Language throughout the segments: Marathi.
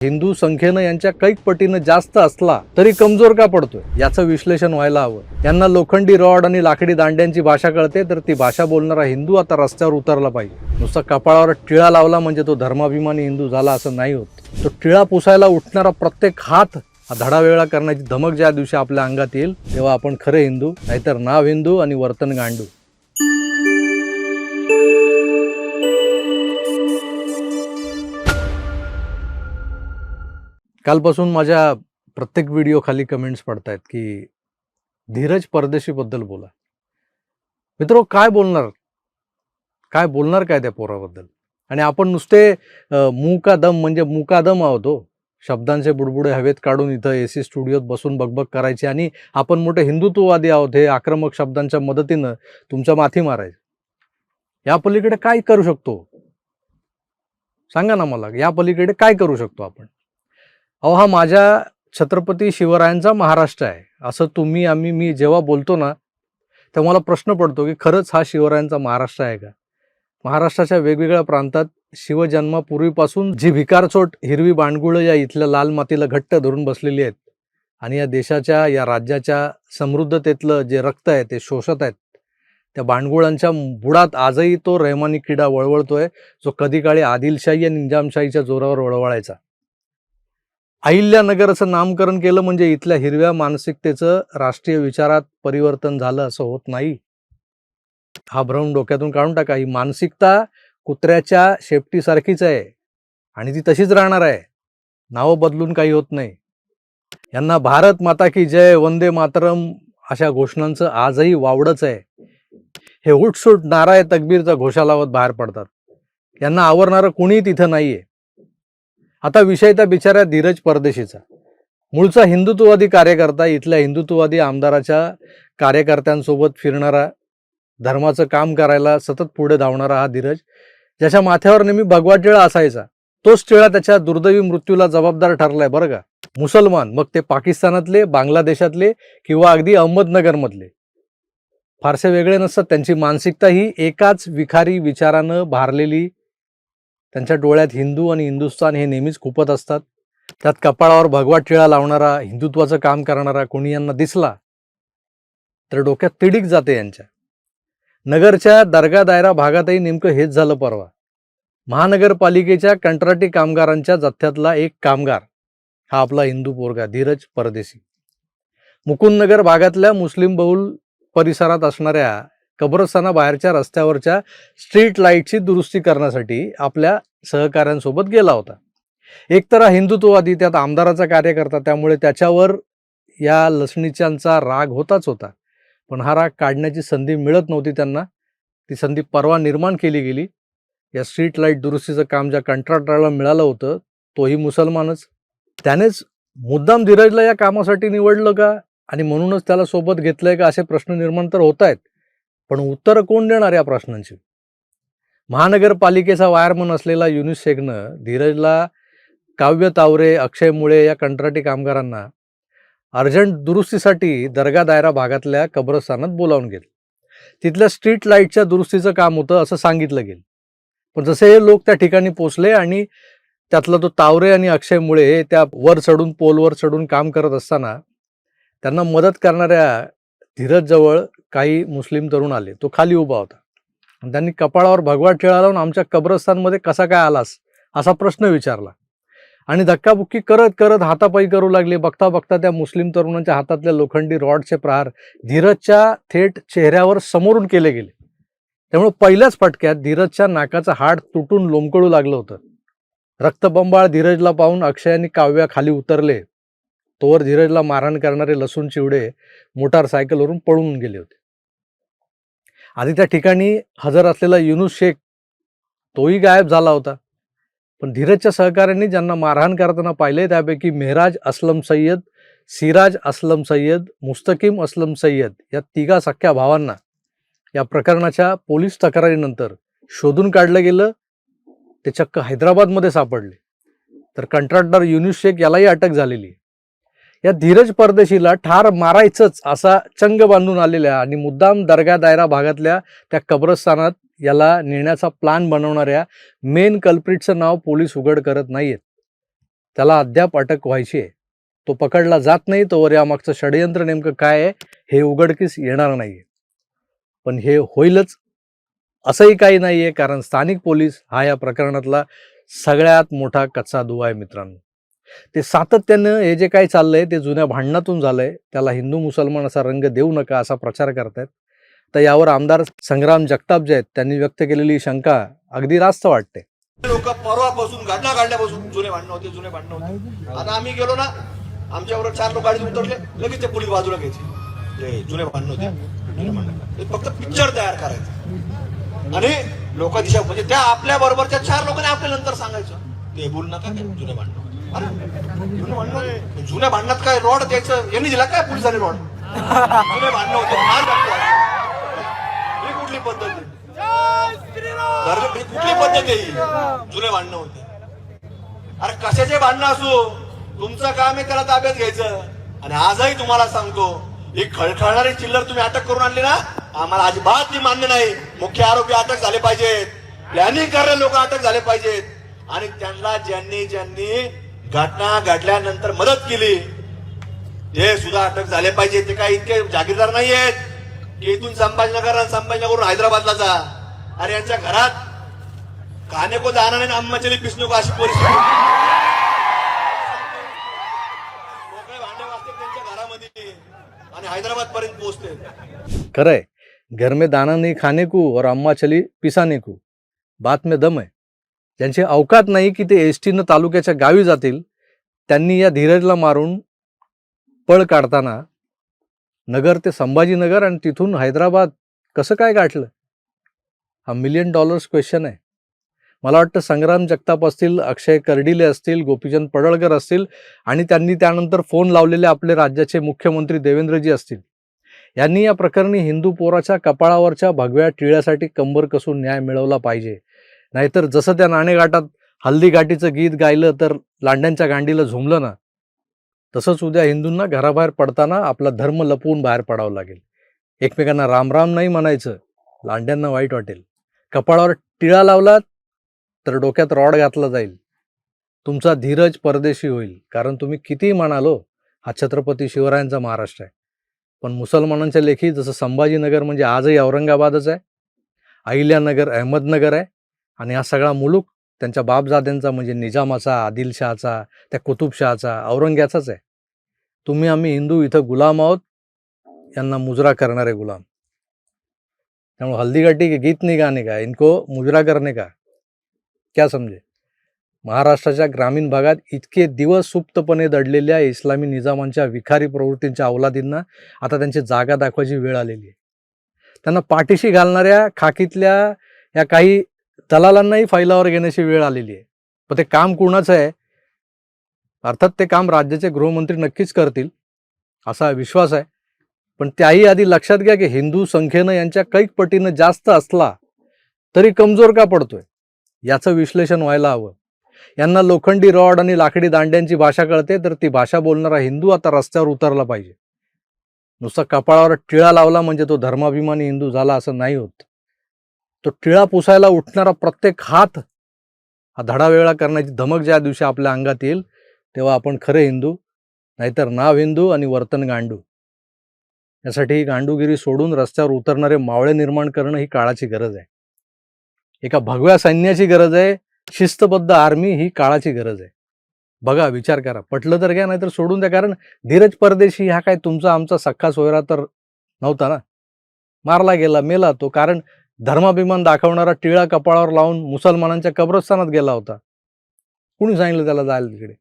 हिंदू संख्येनं यांच्या कैक पटीनं जास्त असला तरी कमजोर का पडतोय याचं विश्लेषण व्हायला हवं। यांना लोखंडी रॉड आणि लाकडी दांड्यांची भाषा कळते, तर ती भाषा बोलणारा हिंदू आता रस्त्यावर उतरला पाहिजे। नुसता कपाळावर टिळा लावला म्हणजे तो धर्माभिमानी हिंदू झाला असं नाही होत। तो टिळा पुसायला उठणारा प्रत्येक हात हा धडा वेगळा करण्याची धमक ज्या दिवशी आपल्या अंगात येईल तेव्हा आपण खरे हिंदू, नाहीतर नाव हिंदू आणि वर्तन गांडू। कालपासून माझ्या प्रत्येक व्हिडिओ खाली कमेंट्स पडतायत की धीरज परदेशी बद्दल बोला। मित्रो, काय बोलणार काय त्या पोराबद्दल? आणि आपण नुसते मुकादम म्हणजे मुकादम आहोत हो। शब्दांचे बुडबुडे हवेत काढून इथं एसी स्टुडिओत बसून बकबक करायची आणि आपण मोठे हिंदुत्ववादी आहोत हे आक्रमक शब्दांच्या मदतीनं तुमच्या माथी मारायचं। या पलीकडे काय करू शकतो सांगा ना मला, या पलीकडे काय करू शकतो आपण? अहो, हा माझ्या छत्रपती शिवरायांचा महाराष्ट्र आहे असं तुम्ही मी जेव्हा बोलतो ना, तेव्हा मला प्रश्न पडतो की खरंच हा शिवरायांचा महाराष्ट्र आहे का? महाराष्ट्राच्या वेगवेगळ्या प्रांतात शिवजन्मापूर्वीपासून जी भिकारचोट हिरवी बाणगुळं या इथल्या लाल मातीला घट्ट धरून बसलेली आहेत आणि या देशाच्या, या राज्याच्या समृद्धतेतलं जे रक्त आहे ते शोषत आहेत, त्या बाणगुळांच्या बुडात आजही तो रहमानी किडा वळवळतोय, जो कधी काळी आदिलशाही आणि निजामशाहीच्या जोरावर वळवळायचा। अहिल्यानगरचं नामकरण केलं म्हणजे इथल्या हिरव्या मानसिकतेचं राष्ट्रीय विचारात परिवर्तन झालं असं होत नाही। हा भ्रम डोक्यातून काढून टाका। ही मानसिकता कुत्र्याच्या शेपटीसारखीच आहे आणि ती तशीच राहणार आहे। नावं बदलून काही होत नाही। यांना भारत माता की जय, वंदे मातरम अशा घोषणांचं आजही वावडच आहे। हे उठसूट नाराय तकबीरचा घोषा लावत बाहेर पडतात। यांना आवरणारं कुणीही तिथं नाहीये। आता विषय त्या बिचाऱ्या धीरज परदेशीचा। मूळचा हिंदुत्ववादी कार्यकर्ता, इथल्या हिंदुत्ववादी आमदाराच्या कार्यकर्त्यांसोबत फिरणारा, धर्माचं काम करायला सतत पुढे धावणारा हा धीरज, ज्याच्या माथ्यावर नेहमी भगवा टिळा असायचा, तोच टिळा त्याच्या दुर्दैवी मृत्यूला जबाबदार ठरलाय बरं का। मुसलमान, मग ते पाकिस्तानातले, बांगलादेशातले किंवा अगदी अहमदनगरमधले, फारसे वेगळे नसतात। त्यांची मानसिकता ही एकाच विखारी विचारानं भारलेली। त्यांच्या डोळ्यात हिंदू आणि हिंदुस्थान हे नेहमीच खुपत असतात। त्यात कपाळावर भगवा टिळा लावणारा, हिंदुत्वाचं काम करणारा कोणी यांना दिसला तर डोक्यात तिडीक जाते यांच्या। नगरच्या दर्गा दायरा भागातही नेमकं हेच झालं परवा। महानगरपालिकेच्या कंत्राटी कामगारांच्या जथ्यातला एक कामगार हा आपला हिंदू पोरगा धीरज परदेशी मुकुंदनगर भागातल्या मुस्लिम बहुल परिसरात असणाऱ्या कब्रस्तानाबाहेरच्या रस्त्यावरच्या स्ट्रीट लाईटची दुरुस्ती करण्यासाठी आपल्या सहकाऱ्यांसोबत गेला होता। एकतर हा हिंदुत्ववादी, त्यात आमदाराचा कार्यकर्ता, त्यामुळे त्याच्यावर या लसणीच्यांचा राग होताच होता। पण हा राग काढण्याची संधी मिळत नव्हती त्यांना। ती संधी परवा निर्माण केली गेली। या स्ट्रीट लाईट दुरुस्तीचं काम ज्या कंत्राटदाराला मिळालं होतं तोही मुसलमानच। त्यानेच मुद्दाम धीरजला या कामासाठी निवडलं का आणि म्हणूनच त्याला सोबत घेतलंय का असे प्रश्न निर्माण तर होत आहेत। पण उत्तर कोण देणार या प्रश्नांची? महानगरपालिकेचा वायरमन असलेला युनुस शेखनं धीरजला, काव्य तावरे, अक्षय मुळे या कंत्राटी कामगारांना अर्जंट दुरुस्तीसाठी दर्गा दायरा भागातल्या कब्रस्तानात बोलावून गेलं। तिथल्या स्ट्रीट लाईटच्या दुरुस्तीचं काम होतं असं सांगितलं गेलं। पण जसे हे लोक त्या ठिकाणी पोचले आणि त्यातला तो तावरे आणि अक्षय मुळे त्या पोलवर चढून काम करत असताना त्यांना मदत करणाऱ्या धीरज जवळ काही मुस्लिम तरुण आले। तो खाली उभा होता आणि त्यांनी कपाळावर भगवा टिळा लावून आमच्या कब्रस्तानमध्ये कसा काय आलास असा प्रश्न विचारला आणि धक्काबुक्की करत करत हातापायी करू लागले। बघता बघता त्या मुस्लिम तरुणांच्या हातातल्या लोखंडी रॉडचे प्रहार धीरजच्या थेट चेहऱ्यावर समोरून केले गेले। त्यामुळे पहिल्याच फटक्यात धीरजच्या नाकाचं हाड तुटून लोंबकळू लागलं होतं। रक्तबंबाळ धीरजला पाहून अक्षय आणि काव्या खाली उतरले, तोवर धीरजला मारहाण करणारे लसूण चिवडे मोटारसायकलवरून पळून गेले होते। आधी त्या ठिकाणी हजर असलेला युनुस शेख तोही गायब झाला होता। पण धीरजच्या सहकाऱ्यांनी ज्यांना मारहाण करताना पाहिले त्यापैकी मेहराज असलम सय्यद, सिराज असलम सय्यद, मुस्तकीम असलम सय्यद या तिघा सख्या भावांना या प्रकरणाच्या पोलीस तक्रारीनंतर शोधून काढलं गेलं। ते चक्क हैदराबादमध्ये सापडले। तर कंत्राटदार युनुस शेख यालाही अटक झालेली। या धीरज परदेशीला ठार मारायचंच असा चंग बांधून आलेल्या आणि मुद्दाम दर्गा दायरा भागातल्या त्या कब्रस्तानात याला नेण्याचा प्लान बनवणाऱ्या मेन कल्प्रिटचं नाव पोलीस उघड करत नाहीयेत। त्याला अद्याप अटक व्हायची आहे. तो पकडला जात नाही तोवर यामागचं षडयंत्र नेमकं काय आहे हे उघडकीस येणार नाहीये. पण हे होईलच असंही काही नाहीये, कारण स्थानिक पोलीस हा या प्रकरणातला सगळ्यात मोठा कच्चा दुवा आहे मित्रांनो. ते सातत्यानं हे जे काही चाललंय ते जुन्या भांडणातून झालंय. त्याला हिंदू मुसलमान असा रंग देऊ नका असा प्रचार करतायत. तर यावर आमदार संग्राम जगताप जे आहेत त्यांनी व्यक्त केलेली शंका अगदी रास्त वाटते. लोक परवापासून घटना काढल्यापासून जुने भांडणं होते. आता आम्ही गेलो ना, आमच्याबरोबर 4 लोक गाडीत उतरले, लगेच ते पोलीस बाजूला घ्यायचे. जुने भांडणं होते. फक्त पिक्चर तयार करायचं आणि लोक दिशा म्हणजे त्या आपल्या बरोबरच्या 4 लोकांनी आपल्या नंतर सांगायचं ते बोल नका जुने भांडणं. जुन्या भांडणात काय रॉड द्यायचं, यांनी दिला काय पोलिसांनी रॉड? जुने भांडणं होते, ही कुठली पद्धत आहे? कुठली पद्धत आहे ही? जुने भांडणं होते. अरे कशाचे भांडणं असो, तुमचं काम आहे त्याला ताब्यात घ्यायचं. आणि आजही तुम्हाला सांगतो, ही खळखळणारी चिल्लर तुम्ही अटक करून आणली ना, आम्हाला अजिबात ती मान्य नाही. मुख्य आरोपी अटक झाले पाहिजेत, प्लॅनिंग करणारे लोक अटक झाले पाहिजेत आणि त्यांना ज्यांनी घटना घडल्यानंतर मदत केली ते सुद्धा अटक झाले पाहिजे. ते काही इतके जागीरदार नाही आहेत की इथून संभाजीनगरवरून हैदराबादला जा. अरे यांच्या घरात खाने को जाना नाही, अम्मा चली पिसने को अशी परिस्थिती. मोकळे भांडे वाजते त्यांच्या घरामध्ये आणि हैदराबाद पर्यंत पोहोचते. खरंय, घर में दाना नहीं खाने को और अम्मा चली पिसाने को, बात में दम है. ज्यांची अवकात नाही की ते एसटीनं तालुक्याच्या गावी जातील, त्यांनी या धीरजला मारून पळ काढताना नगर ते संभाजीनगर आणि तिथून हैदराबाद कसं काय गाठलं? हा $1,000,000 क्वेश्चन आहे. मला वाटतं संग्राम जगताप असतील, अक्षय कर्डिले असतील, गोपीचंद पडळकर असतील आणि त्यांनी त्यानंतर फोन लावलेले आपले राज्याचे मुख्यमंत्री देवेंद्रजी असतील, यांनी या प्रकरणी हिंदू पोराच्या कपाळावरच्या भगव्या टिळ्यासाठी कंबर कसून न्याय मिळवला पाहिजे. नाहीतर जसं त्या नाणेघाटात हल्दी घाटीचं गीत गायलं तर लांड्यांच्या गांडीला झुमलं ना, तसंच उद्या हिंदूंना घराबाहेर पडताना आपला धर्म लपवून बाहेर पडावं लागेल. एकमेकांना राम राम नाही म्हणायचं, लांड्यांना वाईट वाटेल. कपाळावर टिळा लावला तर डोक्यात रॉड घातला जाईल. तुमचा धीरज परदेशी होईल, कारण तुम्ही कितीही म्हणालो हा छत्रपती शिवरायांचा महाराष्ट्र आहे. पण मुसलमानांच्या लेखी जसं संभाजीनगर म्हणजे आजही औरंगाबादच आहे, अहिल्यानगर अहमदनगर आहे आणि हा सगळा मुलूक त्यांच्या बापजाद्यांचा म्हणजे निजामाचा, आदिलशहाचा, त्या कुतुबशहाचा, औरंग्याचाच आहे. तुम्ही आम्ही हिंदू इथं गुलाम आहोत, यांना मुजरा करणारे गुलाम. त्यामुळे हल्दीघाटी के गीत नहीं गाने का, इनको मुजरा करने का, क्या समजे? महाराष्ट्राच्या ग्रामीण भागात इतके दिवस सुप्तपणे दडलेल्या इस्लामी निजामांच्या विखारी प्रवृत्तींच्या अवलादींना आता त्यांची जागा दाखवायची वेळ आलेली आहे. त्यांना पाठीशी घालणाऱ्या खाकीतल्या या काही दलालांनाही फैलावर घेण्याची वेळ आलेली आहे. पण ते काम कुणाचं आहे? अर्थात ते काम राज्याचे गृहमंत्री नक्कीच करतील असा विश्वास आहे. पण त्याही आधी लक्षात घ्या की हिंदू संख्येनं यांच्या कैक पटीनं जास्त असला तरी कमजोर का पडतोय याचं विश्लेषण व्हायला हवं. यांना लोखंडी रॉड आणि लाकडी दांड्यांची भाषा कळते, तर ती भाषा बोलणारा हिंदू आता रस्त्यावर उतरला पाहिजे. नुसता कपाळावर टिळा लावला म्हणजे तो धर्माभिमानी हिंदू झाला असं नाही होत. तो टिळा पुसायला उठणारा प्रत्येक हात हा धडा वेगळा करण्याची धमक ज्या दिवशी आपल्या अंगात येईल तेव्हा आपण खरे हिंदू, नाहीतर नाव हिंदू आणि वर्तन गांडू. यासाठी ही गांडूगिरी सोडून रस्त्यावर उतरणारे मावळे निर्माण करणं ही काळाची गरज आहे. एका भगव्या सैन्याची गरज आहे, शिस्तबद्ध आर्मी ही काळाची गरज आहे. बघा, विचार करा, पटलं तर घ्या, नाहीतर सोडून द्या. कारण धीरज परदेशी हा काय तुमचा आमचा सख्खा सोयरा तर नव्हता ना. मारला गेला, मेला तो, कारण धर्माभिमान दाखवणारा टिळा कपाळावर लावून मुसलमानांच्या कब्रस्तानात गेला होता. कुणी सांगितलं त्याला जायला तिकडे?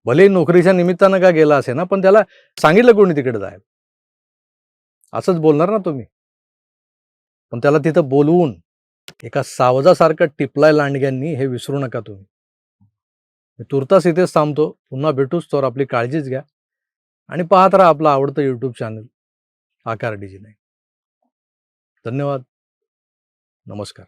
भले नोकरीच्या निमित्तानं का गेला असे ना, पण त्याला सांगितलं कोणी तिकडे जायला? असंच बोलणार ना तुम्ही. पण त्याला तिथं बोलवून एका सावजासारखं टिपलाय लांडग्यांनी, हे विसरू नका तुम्ही. मी तुर्तास इथेच थांबतो. पुन्हा भेटूच, तर आपली काळजीच घ्या आणि पाहत राहा आपलं आवडतं यूट्यूब चॅनल आकार DG9. धन्यवाद. नमस्कार.